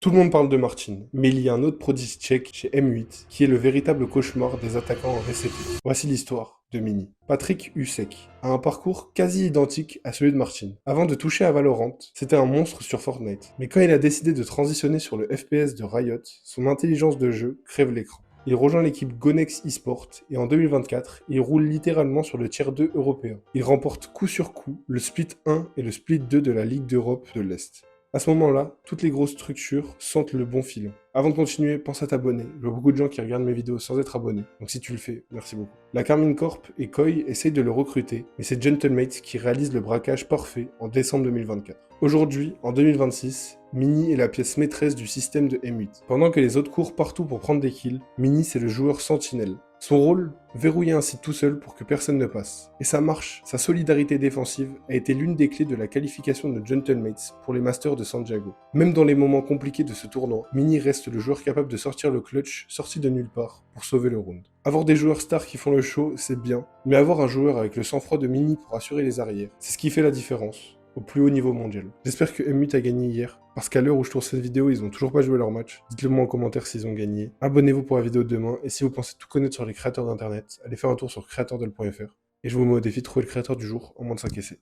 Tout le monde parle de Martin, mais il y a un autre prodige tchèque chez M8 qui est le véritable cauchemar des attaquants en VCT. Voici l'histoire de Mini. Patrick Usek a un parcours quasi identique à celui de Martin. Avant de toucher à Valorant, c'était un monstre sur Fortnite. Mais quand il a décidé de transitionner sur le FPS de Riot, son intelligence de jeu crève l'écran. Il rejoint l'équipe Gonex eSport et en 2024, il roule littéralement sur le tier 2 européen. Il remporte coup sur coup le split 1 et le split 2 de la Ligue d'Europe de l'Est. À ce moment-là, toutes les grosses structures sentent le bon filon. Avant de continuer, pense à t'abonner. Je vois beaucoup de gens qui regardent mes vidéos sans être abonnés, donc si tu le fais, merci beaucoup. La Carmine Corp et Koi essayent de le recruter, mais c'est Gentlemates qui réalise le braquage parfait en décembre 2024. Aujourd'hui, en 2026, Mini est la pièce maîtresse du système de M8. Pendant que les autres courent partout pour prendre des kills, Mini c'est le joueur sentinelle. Son rôle, verrouiller un site tout seul pour que personne ne passe. Et ça marche, sa solidarité défensive a été l'une des clés de la qualification de Gentlemates pour les Masters de San Diego. Même dans les moments compliqués de ce tournoi, Mini reste le joueur capable de sortir le clutch sorti de nulle part pour sauver le round. Avoir des joueurs stars qui font le show, c'est bien, mais avoir un joueur avec le sang-froid de Mini pour assurer les arrières, c'est ce qui fait la différence au plus haut niveau mondial. J'espère que M8 a gagné hier, parce qu'à l'heure où je tourne cette vidéo, ils ont toujours pas joué leur match. Dites-le moi en commentaire s'ils ont gagné. Abonnez-vous pour la vidéo de demain, et si vous pensez tout connaître sur les créateurs d'internet, allez faire un tour sur creatordoll.fr. Et je vous mets au défi de trouver le créateur du jour en moins de 5 essais.